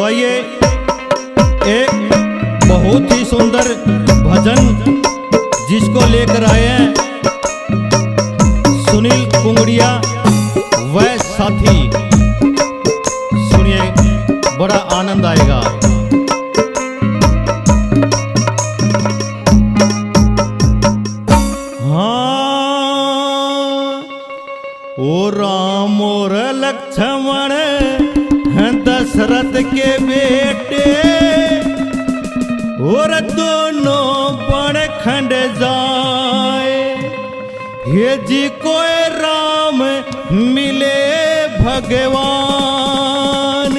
तो आइए एक बहुत ही सुंदर भजन जिसको लेकर आए हैं सुनील कुंगड़िया व साथी। सुनिए, बड़ा आनंद आएगा। हाँ, ओ राम और लक्ष्मण दशरथ के बेटे और दोनों बड़ खंड जाए, ये जी को राम मिले भगवान।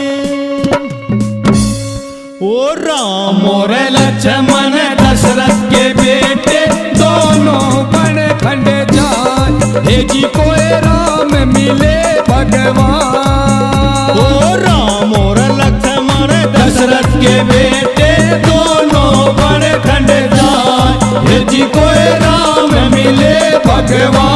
ओ राम और लक्ष्मण दशरथ के बेटे दोनों बड़ खंड जाए, ये जी को राम मिले भगवान। ओ राम और लक्ष्मण दशरथ के बेटे दोनों बड़ खंड जाए, ये जी को राम मिले भगवान।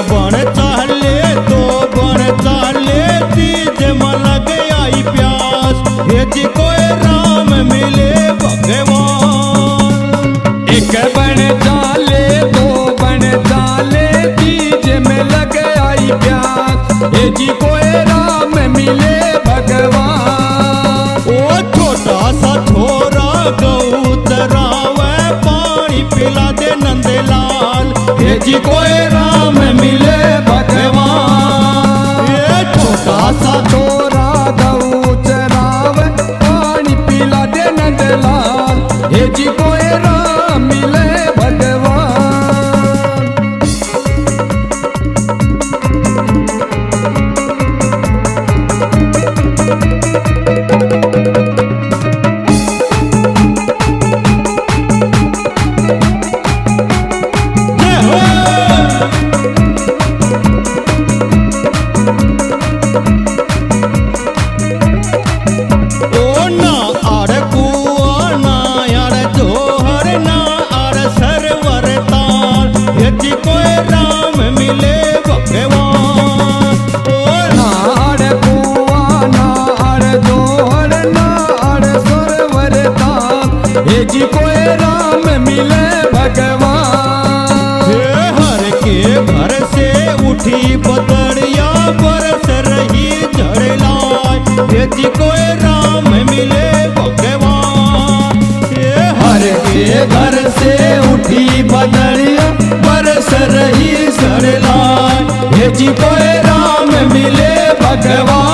बन चाले दो बन चाले तीज में लग आई प्यास, ये जी को राम मिले भगवान। एक बन चाले दो बन चाले तीज में लग आई प्यास, ये जी को राम मिले भगवान। ओ छोटा सा छोरा गऊ चरावे पानी पिला दे नंदलाल, ये जी को राम मिले भगवान। ये छोटा सा छोरा गऊ चरावे पानी पिला दे नंदलाल, ये जी को राम मिले भगवान। जी को राम मिले भगवान। हर के घर से उठी बदरिया बरस रही झड़लाए, ये जी को राम मिले भगवान। हर के घर से उठी बदरिया बरस रही झड़लाए, ये जी को राम मिले भगवान।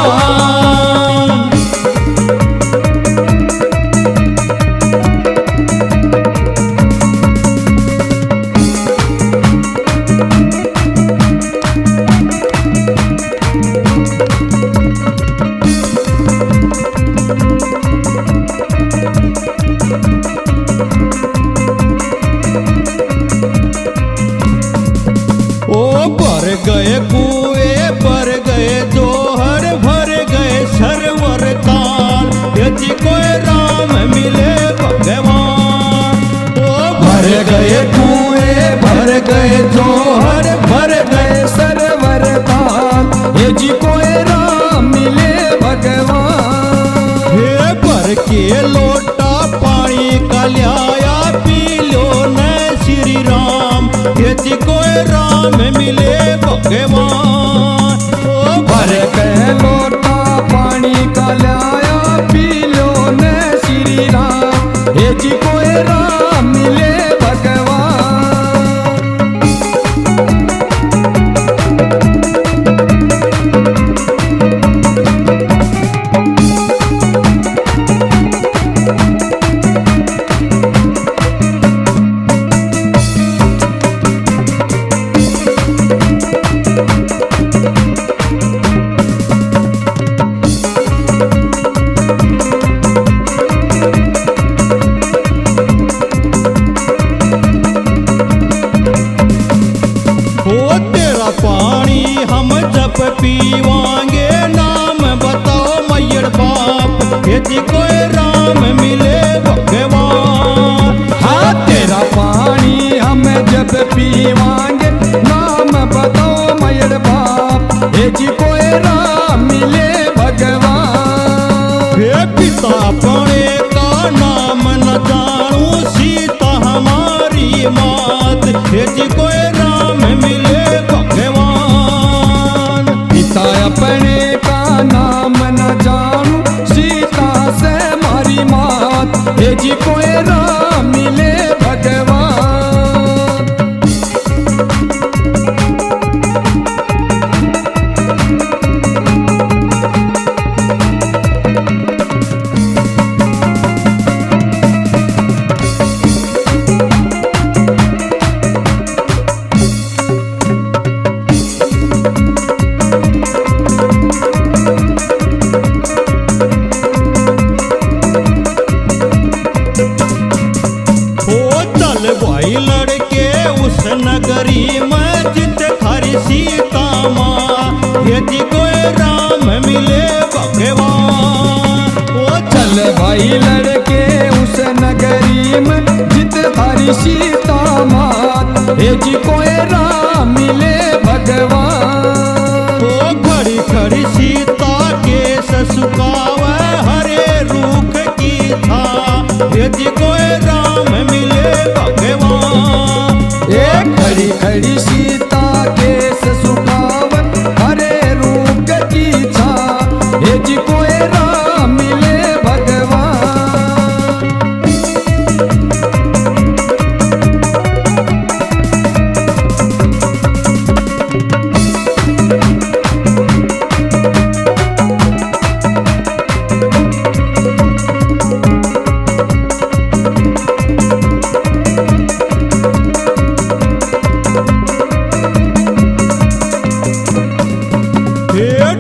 भर गए कुएं भर गए जोहर भर गए सरवर ताल, ये जी को राम मिले भगवान। भर गए कुएं भर गए जोहर भर गए सरवर ताल, ये जी को राम मिले भगवान। हे भर के लोटा पानी का लिया पी लो न श्री राम, ये जी को राम मिले भगवान। भर के लोटा पानी का लाया पी लो न श्री राम, ये जी को राम मिले भगवान। राम न जानू सीता हमारी मात, हे जी कोई राम मिले भगवान। पिता अपने का नाम न जानू सीता से मारी मात, हे जी कोई राम मिले भगवान। भाई लड़के उस नगरी में जित थारी सीता माँ, हे जी कोई राम मिले भगवान। ओ चल भाई लड़के उस नगरी में जित थारी सीता मात, हे जी कोई राम मिले भगवान। ओ खड़ी खड़ी सीता के ससुकावे हरे रूख की था, हे जी कोई राम मिले भगवान। खड़ी खड़ी सीता के सुखावन हरे रूप की छा, हे जी कोई राम मिले भगवान।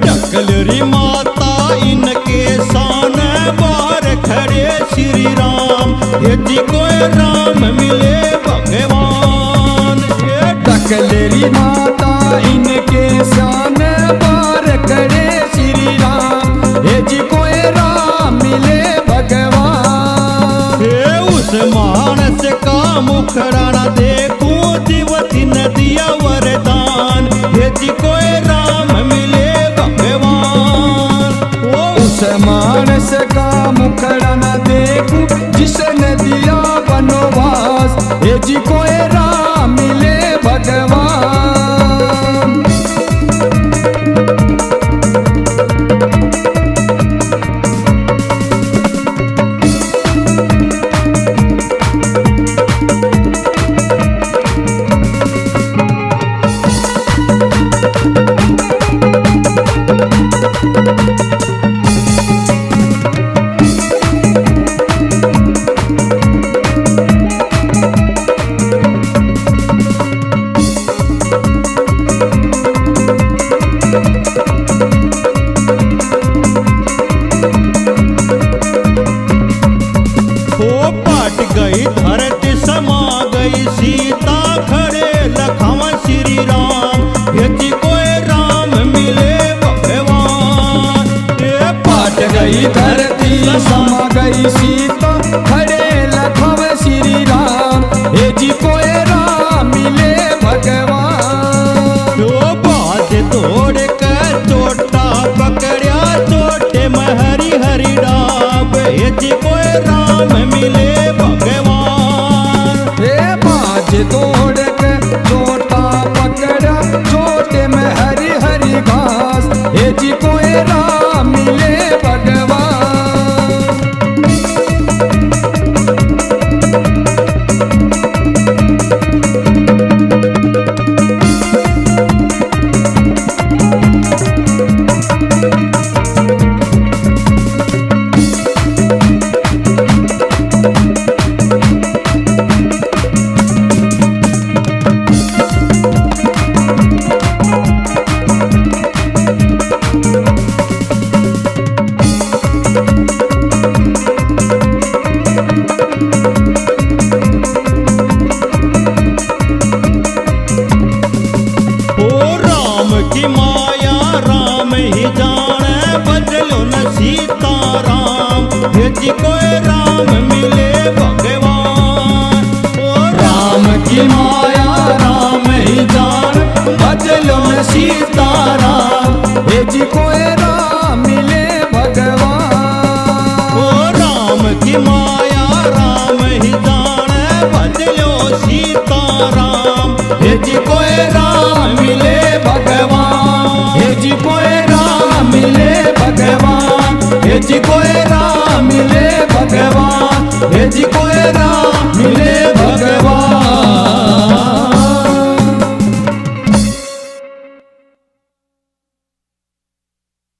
ढकलरी माता इनके सान बार खड़े श्री राम, हे जी कोई राम मिले भगवान। ढकलरी माता इनके शान बार खड़े श्री राम, हे जी कोई राम मिले भगवान। उस मानस का मुखड़ा न देखूं जीवती नदिया वरदान, हे जी कोई राम मिले मानस का मुखड़ा न देखूं जिसने दिया वनवास, हे जी कोई राम मिले भगवान। गई धरती समा गई सीता खड़े लखन श्री राम, हे जी कोई राम मिले भगवान। पाट गई धरती समा गई सीता खड़े लखन श्री राम, हे जी कोई राम मिले भगवान। जो बाज तोड़ के चोटा पकड़िया चोटे में हरी हरी डाब, हे जी कोई राम मिले तोड़ के चोटा पकड़ा चोटे में हरी हरी घास, हे जी कोई राम मिले भगवान। जी कोई राम मिले भगवान। ओ राम की माया राम ही जान, बदलो में सीता राम, हे जी कोई राम मिले भगवान। ओ राम की माया जी कोई राम मिले भगवान, हे जी कोई राम मिले